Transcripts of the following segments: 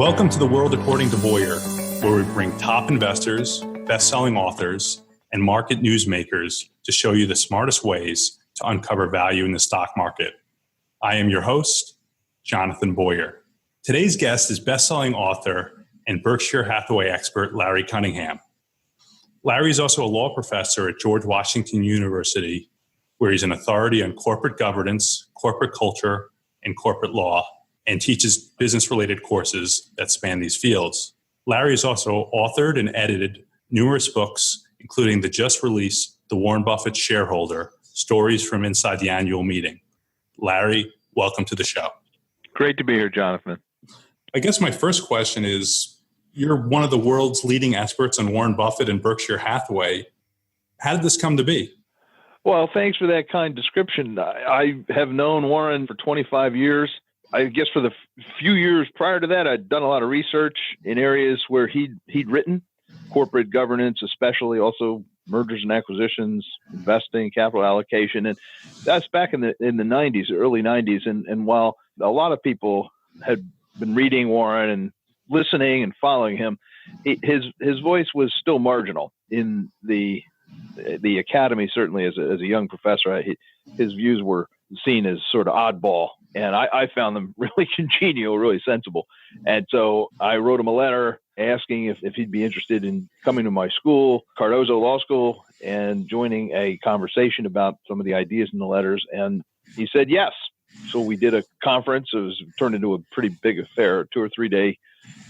Welcome to The World According to Boyer, where we bring top investors, best-selling authors, and market newsmakers to show you the smartest ways to uncover value in the stock market. I am your host, Jonathan Boyer. Today's guest is best-selling author and Berkshire Hathaway expert Larry Cunningham. Larry is also a law professor at George Washington University, where he's an authority on corporate governance, corporate culture, and corporate law, and teaches business-related courses that span these fields. Larry has also authored and edited numerous books, including the just-released The Warren Buffett Shareholder, Stories from Inside the Annual Meeting. Larry, welcome to the show. Great to be here, Jonathan. I guess my first question is, you're one of the world's leading experts on Warren Buffett and Berkshire Hathaway. How did this come to be? Well, thanks for that kind description. I have known Warren for 25 years. I guess for the few years prior to that, I'd done a lot of research in areas where he'd written, corporate governance, especially, also mergers and acquisitions, investing, capital allocation. And that's back in the 90s, early 90s. And while a lot of people had been reading Warren and listening and following him, his voice was still marginal in the academy. Certainly as a young professor, his views were seen as sort of oddball, and I found them really congenial, really sensible. And so I wrote him a letter asking if he'd be interested in coming to my school, Cardozo Law School, and joining a conversation about some of the ideas in the letters. And he said yes. So we did a conference. It turned into a pretty big affair, a 2 or 3 day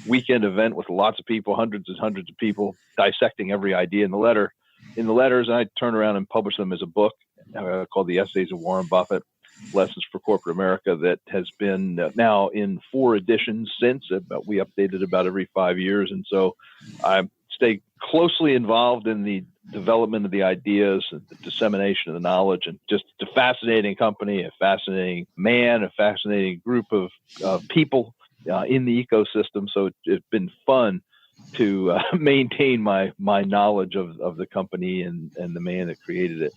weekend event with lots of people, hundreds and hundreds of people dissecting every idea in the letters. And I turned around and published them as a book called the Essays of Warren Buffett, Lessons for Corporate America, that has been now in 4 editions since. We updated about every 5 years. And so I stay closely involved in the development of the ideas and the dissemination of the knowledge, and just a fascinating company, a fascinating man, a fascinating group of people in the ecosystem. So it's been fun to maintain my knowledge of the company and the man that created it.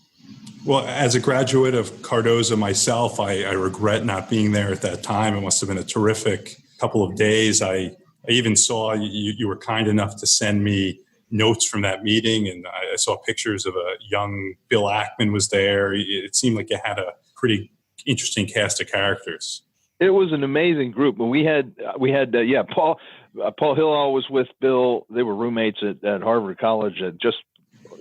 Well, as a graduate of Cardozo myself, I regret not being there at that time. It must have been a terrific couple of days. I even saw you were kind enough to send me notes from that meeting, and I saw pictures of a young Bill Ackman was there. It seemed like you had a pretty interesting cast of characters. It was an amazing group. We had Paul Hillall was with Bill. They were roommates at Harvard College, just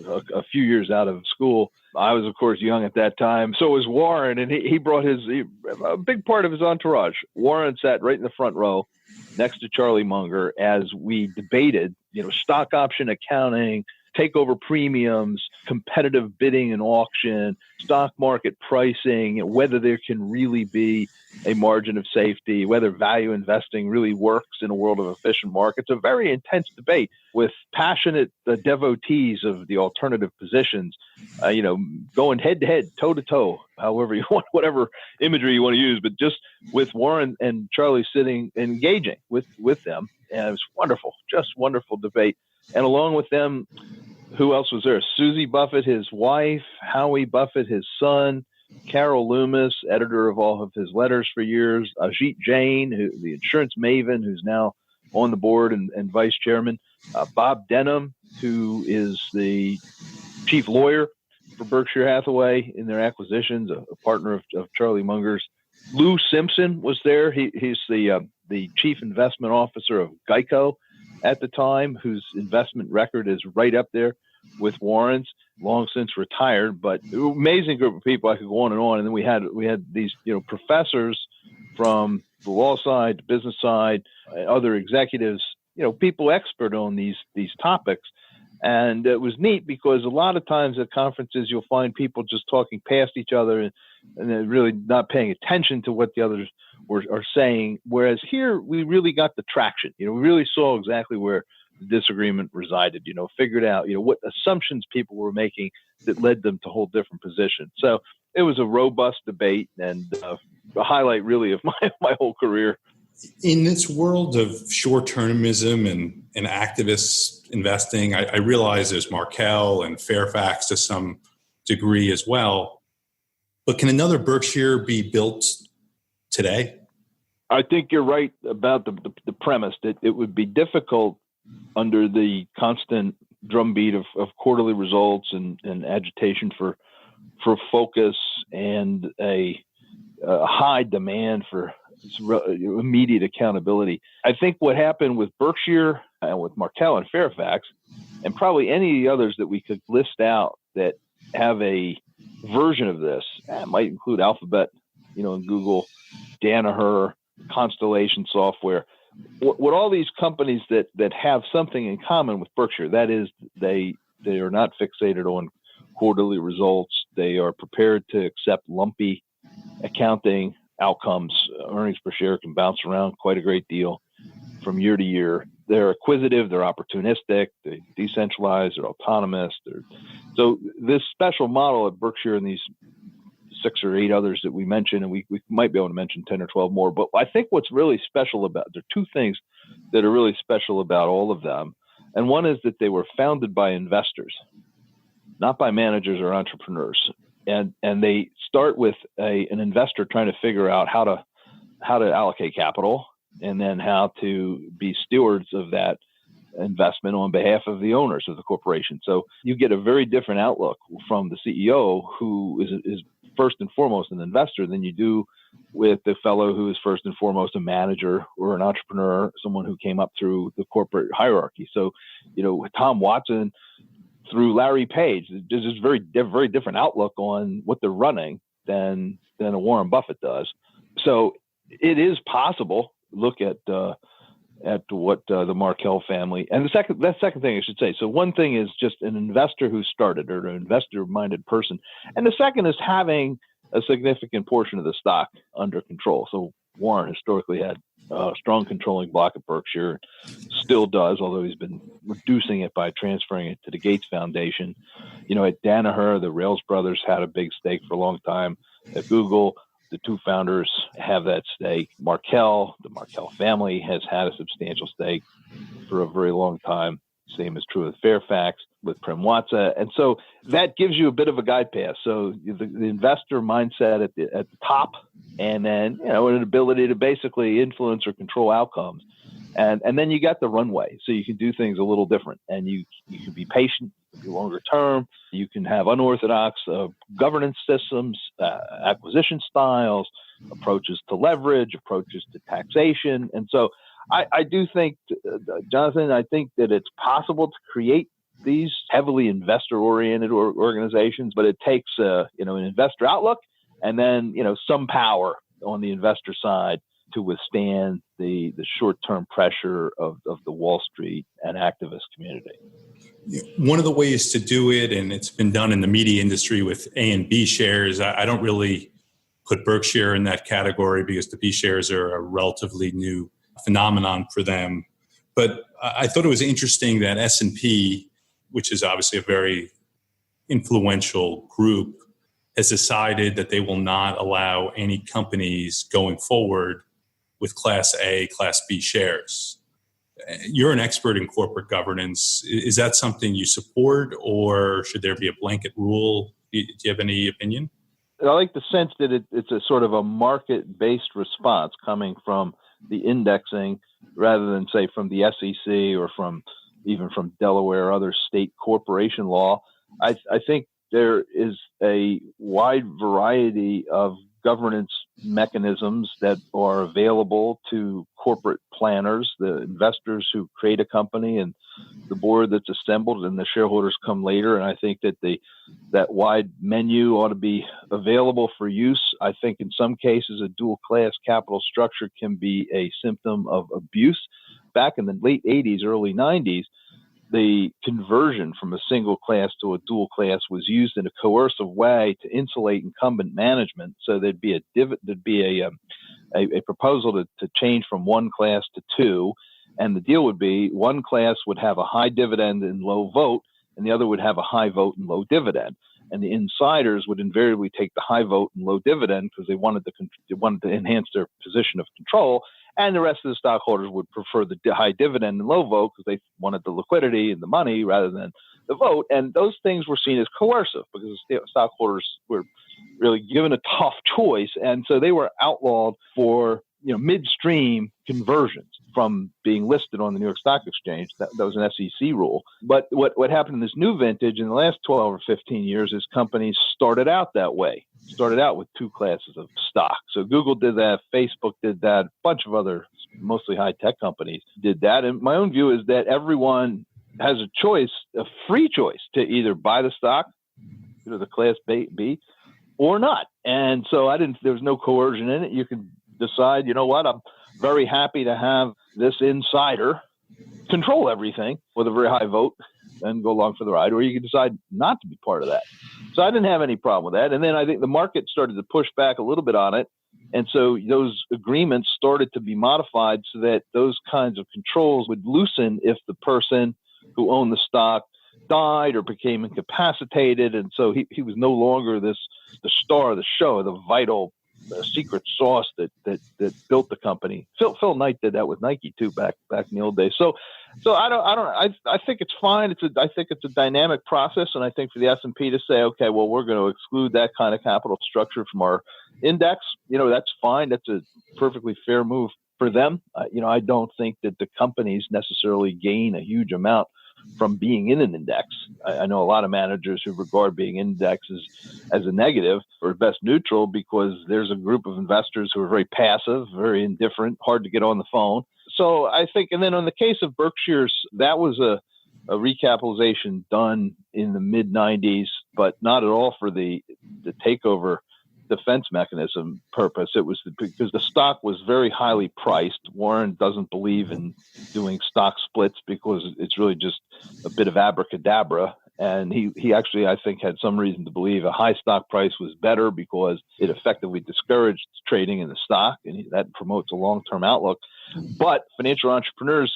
a few years out of school. I was, of course, young at that time. So was Warren, and he brought a big part of his entourage. Warren sat right in the front row next to Charlie Munger as we debated, stock option accounting, takeover premiums, competitive bidding and auction, stock market pricing, whether there can really be a margin of safety, whether value investing really works in a world of efficient markets. A very intense debate with passionate devotees of the alternative positions, going head to head, toe to toe, however you want, whatever imagery you want to use, but just with Warren and Charlie sitting, engaging with them. And it was wonderful, just wonderful debate. And along with them, who else was there? Susie Buffett, his wife, Howie Buffett, his son, Carol Loomis, editor of all of his letters for years, Ajit Jain, the insurance maven, who's now on the board and vice chairman, Bob Denham, who is the chief lawyer for Berkshire Hathaway in their acquisitions, a partner of Charlie Munger's. Lou Simpson was there. He's the chief investment officer of Geico at the time, whose investment record is right up there with Warren's, long since retired, but amazing group of people. I could go on. And then we had these, professors from the law side, the business side, other executives, people expert on these topics. And it was neat because a lot of times at conferences, you'll find people just talking past each other and they're really not paying attention to what the others are saying. Whereas here, we really got the traction. We really saw exactly where the disagreement resided, figured out, what assumptions people were making that led them to hold different positions. So it was a robust debate and a highlight really of my whole career. In this world of short-termism and activist investing, I realize there's Markel and Fairfax to some degree as well. But can another Berkshire be built today? I think you're right about the premise that it would be difficult under the constant drumbeat of quarterly results and agitation for focus and a high demand for immediate accountability. I think what happened with Berkshire and with Markel and Fairfax, and probably any of the others that we could list out that have a version of this, it might include Alphabet, and Google, Danaher, Constellation Software. What all these companies that have something in common with Berkshire, that is, they are not fixated on quarterly results. They are prepared to accept lumpy accounting outcomes. Earnings per share can bounce around quite a great deal from year to year. They're acquisitive, they're opportunistic, they decentralized, they're autonomous. So this special model at Berkshire and these 6 or 8 others that we mentioned, and we might be able to mention 10 or 12 more, but I think what's really special there are 2 things that are really special about all of them. And one is that they were founded by investors, not by managers or entrepreneurs. And they start with an investor trying to figure out how to allocate capital, and then how to be stewards of that investment on behalf of the owners of the corporation. So you get a very different outlook from the CEO, who is first and foremost an investor, than you do with the fellow who is first and foremost a manager or an entrepreneur, someone who came up through the corporate hierarchy. So, Tom Watson through Larry Page, there's this very different outlook on what they're running than a Warren Buffett does. So it is possible. Look at what the Markel family, and the second thing I should say. So one thing is just an investor who started, or an investor-minded person, and the second is having a significant portion of the stock under control. So Warren historically had a strong controlling block at Berkshire, still does, although he's been reducing it by transferring it to the Gates Foundation. At Danaher, the Rails brothers had a big stake for a long time. At Google, the 2 founders have that stake. Markel, the Markel family, has had a substantial stake for a very long time. Same is true with Fairfax, with Prem Watsa. And so that gives you a bit of a guide path. So the investor mindset at the top, and then, an ability to basically influence or control outcomes. And then you got the runway. So you can do things a little different, and you can be patient, be longer term. You can have unorthodox governance systems, acquisition styles, approaches to leverage, approaches to taxation. And so I do think, Jonathan, I think that it's possible to create these heavily investor-oriented organizations, but it takes an investor outlook, and then some power on the investor side to withstand the short-term pressure of the Wall Street and activist community. One of the ways to do it, and it's been done in the media industry with A and B shares, I don't really put Berkshire in that category because the B shares are a relatively new phenomenon for them. But I thought it was interesting that S&P, which is obviously a very influential group, has decided that they will not allow any companies going forward with Class A, Class B shares. You're an expert in corporate governance. Is that something you support, or should there be a blanket rule? Do you have any opinion? I like the sense that it's a sort of a market-based response coming from the indexing rather than, say, from the SEC or even from Delaware or other state corporation law. I think there is a wide variety of governance mechanisms that are available to corporate planners, the investors who create a company, and the board that's assembled, and the shareholders come later. And I think that that wide menu ought to be available for use. I think in some cases a dual class capital structure can be a symptom of abuse. Back in the late 80s, early 90s, the conversion from a single class to a dual class was used in a coercive way to insulate incumbent management. So there'd be a proposal to change from one class to 2, and the deal would be one class would have a high dividend and low vote, and the other would have a high vote and low dividend. And the insiders would invariably take the high vote and low dividend because they wanted to enhance their position of control. And the rest of the stockholders would prefer the high dividend and low vote because they wanted the liquidity and the money rather than the vote. And those things were seen as coercive because the stockholders were really given a tough choice. And so they were outlawed for midstream conversions from being listed on the New York Stock Exchange. That was an SEC rule. But what happened in this new vintage in the last 12 or 15 years is companies started out that way, started out with two classes of stock. So Google did that, Facebook did that, a bunch of other mostly high-tech companies did that. And my own view is that everyone has a choice, a free choice, to either buy the stock, the Class B, or not. And so there was no coercion in it. You can decide, you know what, I'm very happy to have this insider control everything with a very high vote and go along for the ride, or you can decide not to be part of that. So I didn't have any problem with that. And then I think the market started to push back a little bit on it. And so those agreements started to be modified so that those kinds of controls would loosen if the person who owned the stock died or became incapacitated. And so he was no longer the star of the show, the vital secret sauce that built the company. Phil Knight did that with Nike too, back in the old days. So I think it's fine. I think it's a dynamic process. And I think for the S&P to say, okay, well, we're going to exclude that kind of capital structure from our index, that's fine. That's a perfectly fair move for them. I don't think that the companies necessarily gain a huge amount from being in an index. I know a lot of managers who regard being indexed as a negative or best neutral because there's a group of investors who are very passive, very indifferent, hard to get on the phone. So I think, and then on the case of Berkshire's, that was a recapitalization done in the mid 90s, but not at all for the takeover defense mechanism purpose. It was because the stock was very highly priced. Warren doesn't believe in doing stock splits because it's really just a bit of abracadabra. And he actually, I think, had some reason to believe a high stock price was better because it effectively discouraged trading in the stock, and that promotes a long-term outlook. But financial entrepreneurs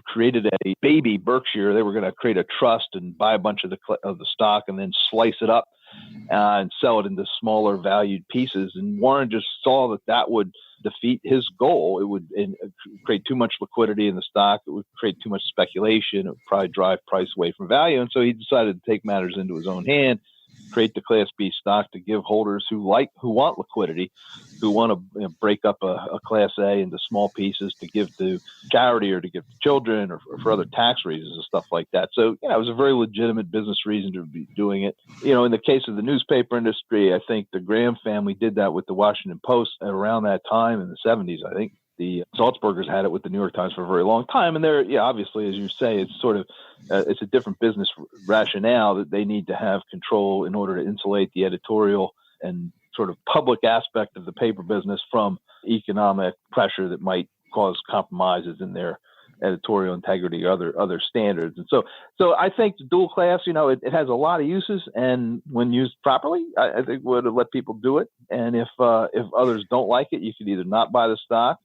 created a baby Berkshire. They were going to create a trust and buy a bunch of the stock and then slice it up and sell it into smaller valued pieces. And Warren just saw that would defeat his goal. It would create too much liquidity in the stock. It would create too much speculation. It would probably drive price away from value. And so he decided to take matters into his own hand, create the Class B stock to give holders who want liquidity, who want to break up a Class A into small pieces to give to charity or to give to children or for other tax reasons and stuff like that. So, it was a very legitimate business reason to be doing it. In the case of the newspaper industry, I think the Graham family did that with the Washington Post around that time in the 70s, I think. The Salzburgers had it with the New York Times for a very long time. And they're, obviously, as you say, it's sort of, it's a different business rationale that they need to have control in order to insulate the editorial and sort of public aspect of the paper business from economic pressure that might cause compromises in their editorial integrity or other standards. And so I think the dual class, it has a lot of uses, and when used properly, I think would let people do it. And if others don't like it, you could either not buy the stock,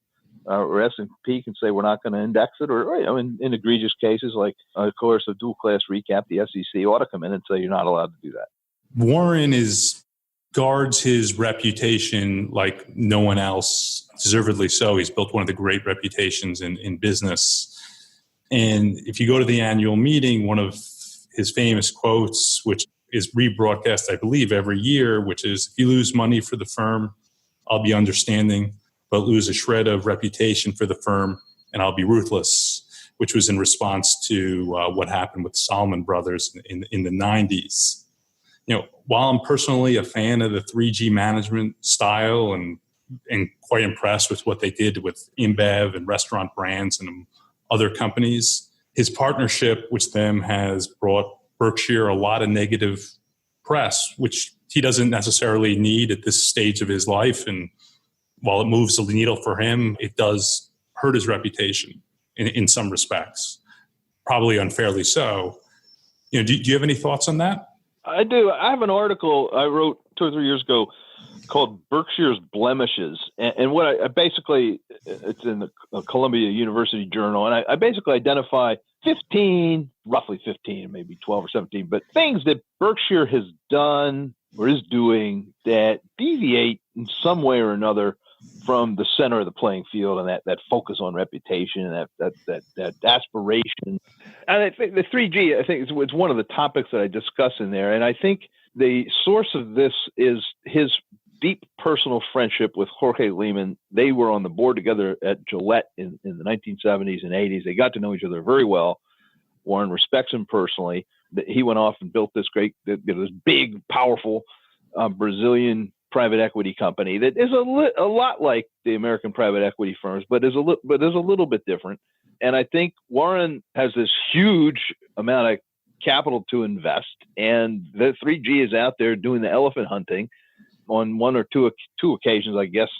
or S&P can say we're not going to index it, or in egregious cases like, of course, a dual class recap, the SEC ought to come in and say you're not allowed to do that. Warren guards his reputation like no one else, deservedly so. He's built one of the great reputations in business. And if you go to the annual meeting, one of his famous quotes, which is rebroadcast, I believe, every year, which is, if you lose money for the firm, I'll be understanding, but lose a shred of reputation for the firm, and I'll be ruthless, which was in response to what happened with the Salomon Brothers in the 90s. While I'm personally a fan of the 3G management style and quite impressed with what they did with InBev and Restaurant Brands and other companies, his partnership with them has brought Berkshire a lot of negative press, which he doesn't necessarily need at this stage of his life. And while it moves the needle for him, it does hurt his reputation in some respects, probably unfairly so. Do you have any thoughts on that? I do. I have an article I wrote 2 or 3 years ago called Berkshire's Blemishes. And what I basically, it's in the Columbia University Journal, and I basically identify roughly 15, maybe 12 or 17, but things that Berkshire has done or is doing that deviate in some way or another from the center of the playing field, and that focus on reputation and that aspiration. And I think the 3G, I think it's one of the topics that I discuss in there. And I think the source of this is his deep personal friendship with Jorge Lehman. They were on the board together at Gillette in the 1970s and 80s. They got to know each other very well. Warren respects him personally. He went off and built this this big, powerful Brazilian private equity company that is a lot like the American private equity firms, but is a little bit different. And I think Warren has this huge amount of capital to invest, and the 3G is out there doing the elephant hunting on one or two occasions, I guess,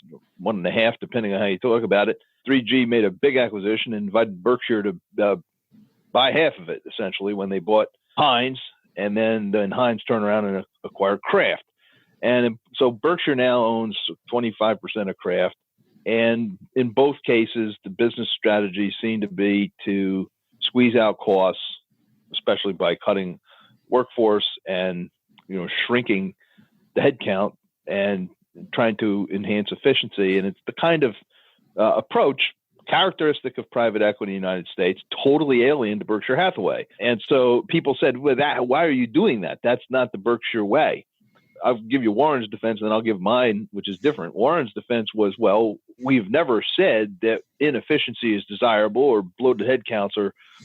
1.5, depending on how you talk about it. 3G made a big acquisition and invited Berkshire to buy half of it, essentially, when they bought Heinz, and then Heinz turned around and acquired Kraft. And so Berkshire now owns 25% of Kraft. And in both cases, the business strategy seemed to be to squeeze out costs, especially by cutting workforce and shrinking the headcount and trying to enhance efficiency. And it's the kind of approach characteristic of private equity in the United States, totally alien to Berkshire Hathaway. And so people said, well, why are you doing that? That's not the Berkshire way. I'll give you Warren's defense, and then I'll give mine, which is different. Warren's defense was, well, we've never said that inefficiency is desirable or bloated headcounts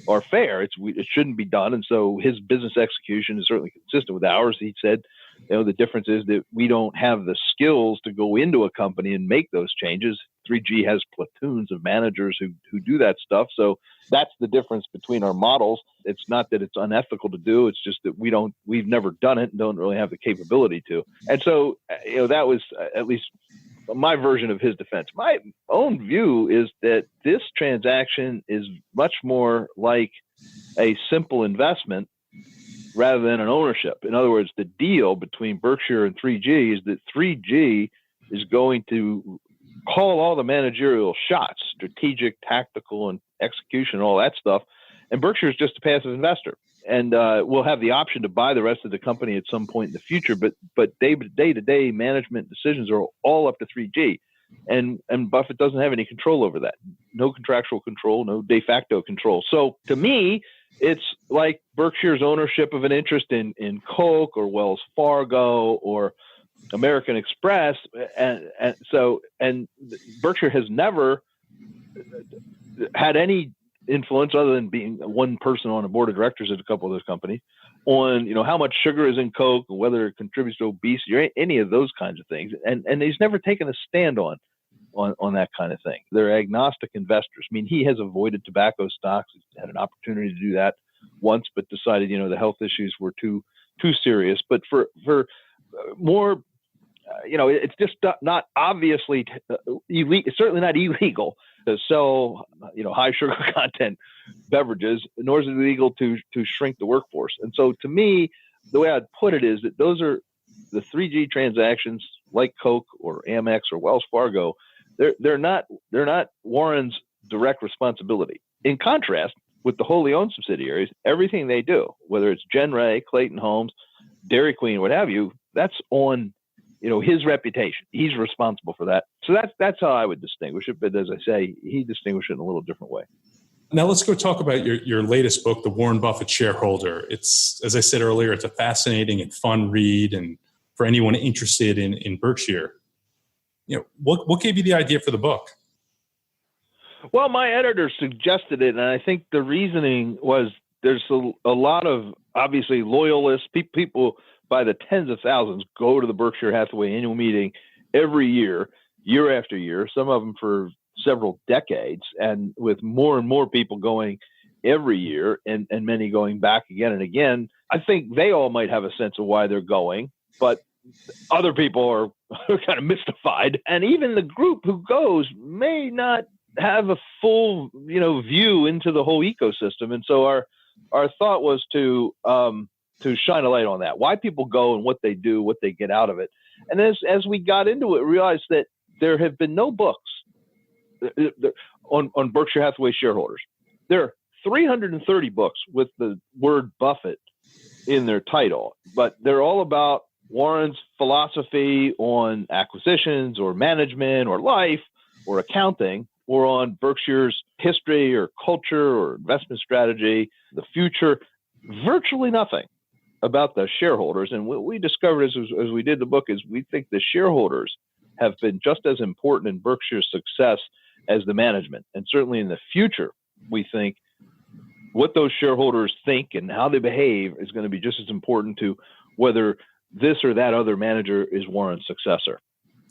are fair. It shouldn't be done. And so his business execution is certainly consistent with ours. He said, the difference is that we don't have the skills to go into a company and make those changes. 3G has platoons of managers who do that stuff. So that's the difference between our models. It's not that it's unethical to do. It's just that we've never done it and don't really have the capability to. And so, that was at least my version of his defense. My own view is that this transaction is much more like a simple investment rather than an ownership. In other words, the deal between Berkshire and 3G is that 3G is going to call all the managerial shots, strategic, tactical, and execution, all that stuff. And Berkshire is just a passive investor. And we'll have the option to buy the rest of the company at some point in the future. But day-to-day management decisions are all up to 3G. And Buffett doesn't have any control over that. No contractual control, no de facto control. So to me, it's like Berkshire's ownership of an interest in Coke or Wells Fargo or American Express. And Berkshire has never had any influence other than being one person on a board of directors at a couple of those companies on, how much sugar is in Coke and whether it contributes to obesity or any of those kinds of things. And he's never taken a stand on that kind of thing. They're agnostic investors. I mean, he has avoided tobacco stocks. He's had an opportunity to do that once, but decided, the health issues were too serious. But for more, it's just not obviously illegal. It's certainly not illegal to sell, high sugar content beverages, nor is it illegal to shrink the workforce. And so to me, the way I'd put it is that those are the 3G transactions like Coke or Amex or Wells Fargo. They're not Warren's direct responsibility. In contrast, with the wholly owned subsidiaries, everything they do, whether it's Genray, Clayton Homes, Dairy Queen, what have you, that's on his reputation. He's responsible for that. So that's how I would distinguish it. But as I say, he distinguished it in a little different way. Now let's go talk about your latest book, The Warren Buffett Shareholder. It's, as I said earlier, it's a fascinating and fun read, and for anyone interested in Berkshire. What gave you the idea for the book? Well, my editor suggested it, and I think the reasoning was there's a lot of obviously loyalists, people by the tens of thousands go to the Berkshire Hathaway annual meeting every year after year, some of them for several decades, and with more and more people going every year and many going back again and again. I think they all might have a sense of why they're going, but other people are kind of mystified. And even the group who goes may not have a full, view into the whole ecosystem. And so our thought was to shine a light on that, why people go and what they do, what they get out of it. And as we got into it, we realized that there have been no books on Berkshire Hathaway shareholders. There are 330 books with the word Buffett in their title, but they're all about Warren's philosophy on acquisitions or management or life or accounting, or on Berkshire's history or culture or investment strategy, the future. Virtually nothing about the shareholders, and what we discovered as we did the book is we think the shareholders have been just as important in Berkshire's success as the management. And certainly in the future, we think what those shareholders think and how they behave is going to be just as important to whether this or that other manager is Warren's successor.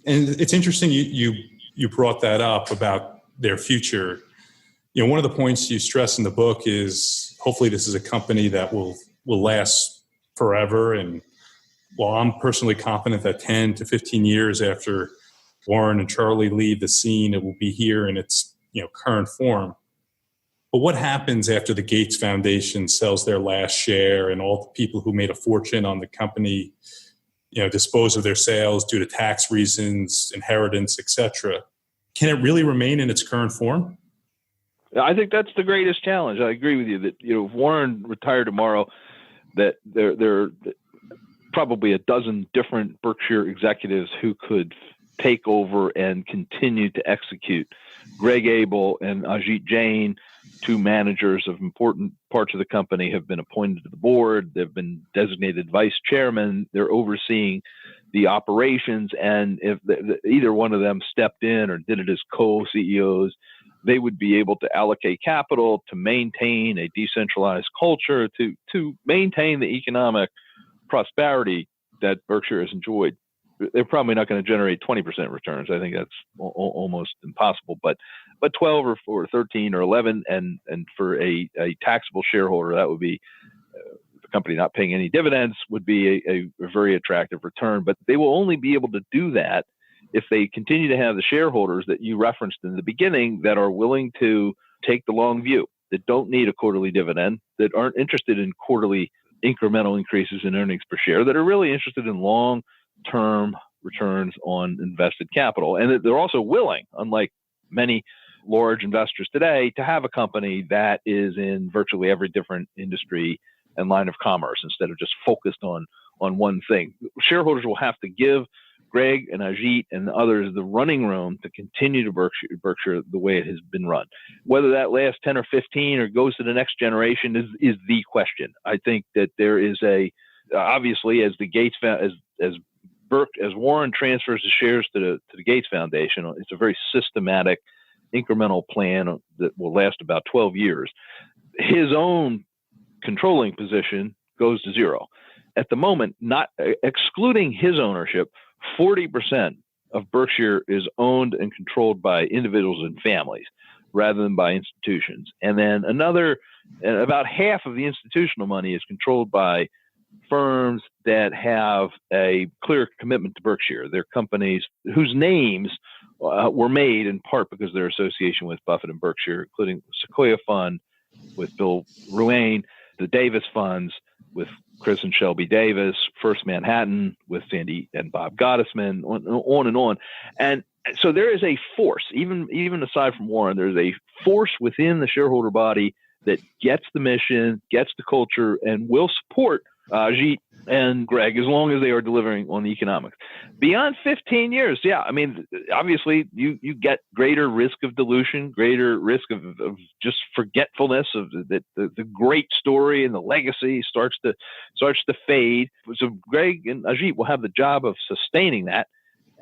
And it's interesting you brought that up about their future. You know, one of the points you stress in the book is hopefully this is a company that will last forever. And while I'm personally confident that 10 to 15 years after Warren and Charlie leave the scene, it will be here in its current form. But what happens after the Gates Foundation sells their last share and all the people who made a fortune on the company, dispose of their sales due to tax reasons, inheritance, etc.? Can it really remain in its current form? I think that's the greatest challenge. I agree with you that if Warren retired tomorrow, that there are probably a dozen different Berkshire executives who could take over and continue to execute. Greg Abel and Ajit Jain, two managers of important parts of the company, have been appointed to the board. They've been designated vice chairman. They're overseeing the operations. And if either one of them stepped in or did it as co-CEOs, they would be able to allocate capital to maintain a decentralized culture, to maintain the economic prosperity that Berkshire has enjoyed. They're probably not going to generate 20% returns. I think that's almost impossible. But 12 or 13 or 11, and for a taxable shareholder, that would be the company not paying any dividends would be a very attractive return. But they will only be able to do that if they continue to have the shareholders that you referenced in the beginning that are willing to take the long view, that don't need a quarterly dividend, that aren't interested in quarterly incremental increases in earnings per share, that are really interested in long-term returns on invested capital. And that they're also willing, unlike many large investors today, to have a company that is in virtually every different industry and line of commerce instead of just focused on one thing. Shareholders will have to give Greg and Ajit and others the running room to continue to Berkshire the way it has been run. Whether that lasts 10 or 15 or goes to the next generation is the question. I think that there is obviously as the Gates as Warren transfers the shares to the Gates Foundation, it's a very systematic incremental plan that will last about 12 years. His own controlling position goes to zero. At the moment, not excluding his ownership, 40% of Berkshire is owned and controlled by individuals and families rather than by institutions. And then about half of the institutional money is controlled by firms that have a clear commitment to Berkshire. They're companies whose names were made in part because of their association with Buffett and Berkshire, including the Sequoia Fund with Bill Ruane, the Davis Funds with Chris and Shelby Davis, First Manhattan with Sandy and Bob Gottesman, on and on. And so there is a force, even aside from Warren, there's a force within the shareholder body that gets the mission, gets the culture, and will support Ajit and Greg as long as they are delivering on the economics. Beyond 15 years, obviously you get greater risk of dilution, greater risk of just forgetfulness of the great story, and the legacy starts to fade. So Greg and Ajit will have the job of sustaining that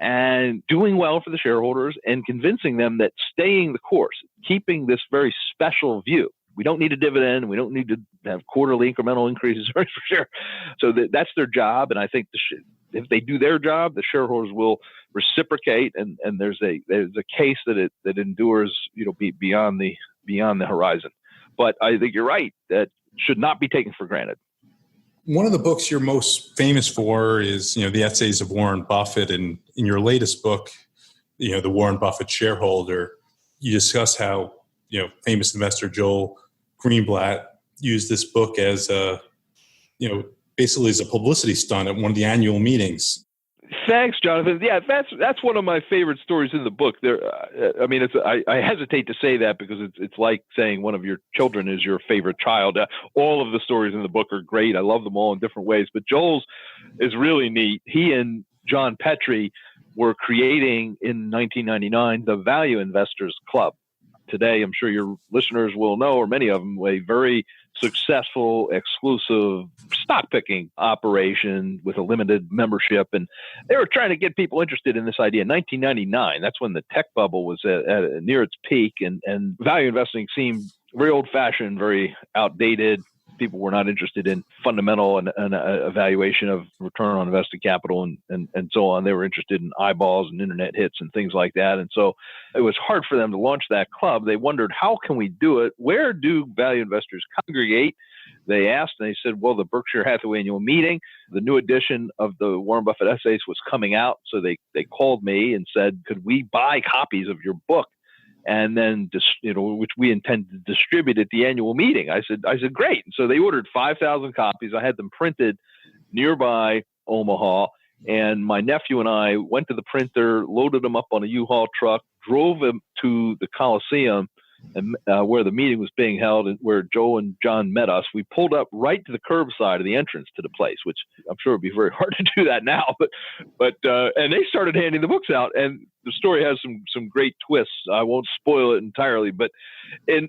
and doing well for the shareholders and convincing them that staying the course, keeping this very special view. We don't need a dividend. We don't need to have quarterly incremental increases for sure. So that's their job. And I think if they do their job, the shareholders will reciprocate. And there's a case that endures, beyond the horizon. But I think you're right. That should not be taken for granted. One of the books you're most famous for is, the Essays of Warren Buffett. And in your latest book, the Warren Buffett Shareholder, you discuss how, famous investor Joel Greenblatt used this book as basically as a publicity stunt at one of the annual meetings. Thanks, Jonathan. Yeah, that's one of my favorite stories in the book. I hesitate to say that because it's like saying one of your children is your favorite child. All of the stories in the book are great. I love them all in different ways, but Joel's is really neat. He and John Petrie were creating in 1999 the Value Investors Club. Today, I'm sure your listeners will know, or many of them, a very successful, exclusive stock picking operation with a limited membership. And they were trying to get people interested in this idea. In 1999, that's when the tech bubble was at near its peak, and value investing seemed very old-fashioned, very outdated. People were not interested in fundamental and evaluation of return on invested capital and so on. They were interested in eyeballs and internet hits and things like that. And so it was hard for them to launch that club. They wondered, how can we do it? Where do value investors congregate? They asked, and they said, well, the Berkshire Hathaway annual meeting, the new edition of the Warren Buffett Essays was coming out. So they called me and said, could we buy copies of your book? And then, which we intend to distribute at the annual meeting. I said, great. And so they ordered 5,000 copies. I had them printed nearby Omaha. And my nephew and I went to the printer, loaded them up on a U-Haul truck, drove them to the Coliseum, and where the meeting was being held, and where Joe and John met us. We pulled up right to the curbside of the entrance to the place, which I'm sure would be very hard to do that now. But and they started handing the books out, and the story has some great twists. I won't spoil it entirely, but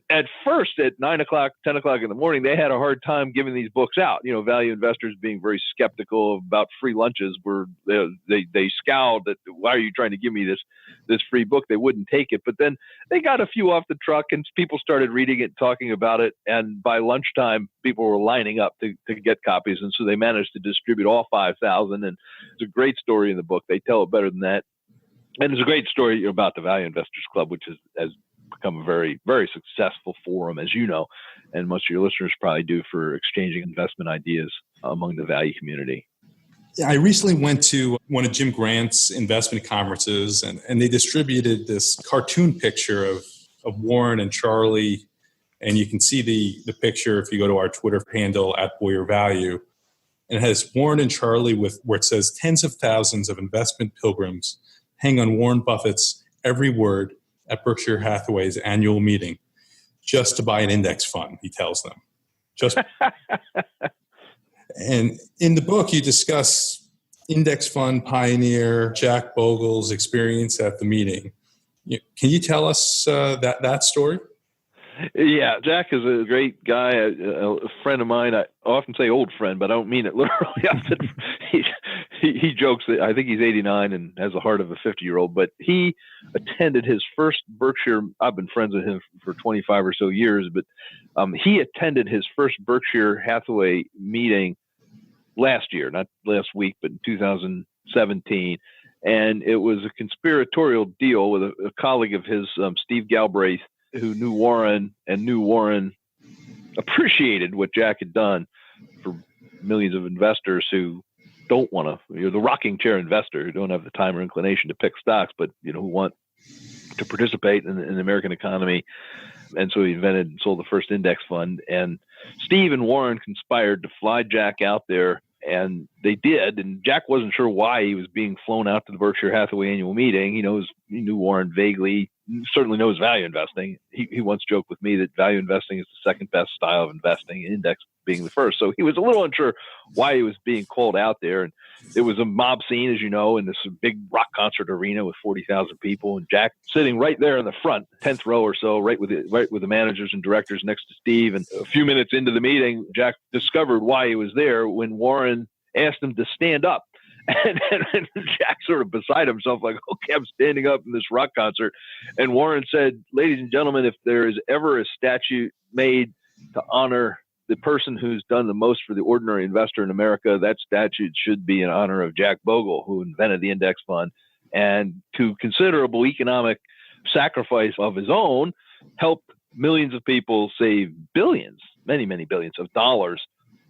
at first at 9 o'clock, 10 o'clock in the morning, they had a hard time giving these books out. Value investors being very skeptical about free lunches. They scowled at, why are you trying to give me this free book? They wouldn't take it. But then they got a few off the truck, and people started reading it, talking about it. And by lunchtime, people were lining up to get copies. And so they managed to distribute all 5,000. And it's a great story in the book. They tell it better than that. And it's a great story about the Value Investors Club, which has become a very, very successful forum, as you know, and most of your listeners probably do, for exchanging investment ideas among the value community. Yeah, I recently went to one of Jim Grant's investment conferences, and they distributed this cartoon picture of Warren and Charlie. And you can see the picture if you go to our Twitter handle @BoyerValue. And it has Warren and Charlie where it says tens of thousands of investment pilgrims hang on Warren Buffett's every word at Berkshire Hathaway's annual meeting just to buy an index fund, he tells them. And in the book, you discuss index fund pioneer Jack Bogle's experience at the meeting. Can you tell us that story? Yeah, Jack is a great guy, a friend of mine. I often say old friend, but I don't mean it literally. He jokes that I think he's 89 and has the heart of a 50-year-old, but he attended his first Berkshire. I've been friends with him for 25 or so years, but he attended his first Berkshire Hathaway meeting last year, not last week, but in 2017. And it was a conspiratorial deal with a colleague of his, Steve Galbraith, who knew Warren and knew Warren appreciated what Jack had done for millions of investors who don't want to, you're the rocking chair investor who don't have the time or inclination to pick stocks, but who want to participate in the American economy. And so he invented and sold the first index fund. And Steve and Warren conspired to fly Jack out there, and they did. And Jack wasn't sure why he was being flown out to the Berkshire Hathaway annual meeting. He knew Warren vaguely, certainly knows value investing. He once joked with me that value investing is the second best style of investing, index being the first. So he was a little unsure why he was being called out there. And it was a mob scene, as you know, in this big rock concert arena with 40,000 people, and Jack sitting right there in the front, 10th row or so, right with the managers and directors next to Steve. And a few minutes into the meeting, Jack discovered why he was there when Warren asked him to stand up. And Jack sort of beside himself, like, okay, I'm standing up in this rock concert. And Warren said, ladies and gentlemen, if there is ever a statue made to honor the person who's done the most for the ordinary investor in America, that statute should be in honor of Jack Bogle, who invented the index fund, and to considerable economic sacrifice of his own, helped millions of people save billions, many, many billions of dollars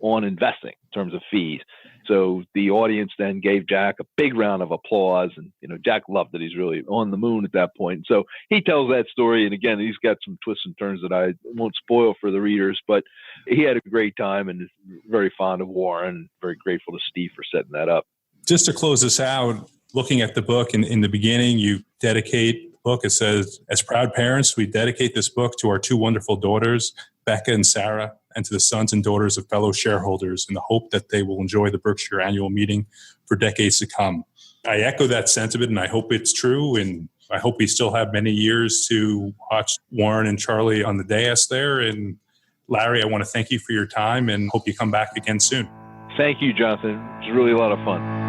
on investing in terms of fees. So the audience then gave Jack a big round of applause, and Jack loved it. He's really on the moon at that point. So he tells that story, and again, he's got some twists and turns that I won't spoil for the readers, but he had a great time and is very fond of Warren. Very grateful to Steve for setting that up. Just to close this out, looking at the book, in the beginning, you dedicate the book. It says, as proud parents, we dedicate this book to our two wonderful daughters, Becca and Sarah, and to the sons and daughters of fellow shareholders, in the hope that they will enjoy the Berkshire annual meeting for decades to come. I echo that sentiment, and I hope it's true, and I hope we still have many years to watch Warren and Charlie on the dais there and Larry, I want to thank you for your time and hope you come back again soon. Thank you, Jonathan. It was really a lot of fun.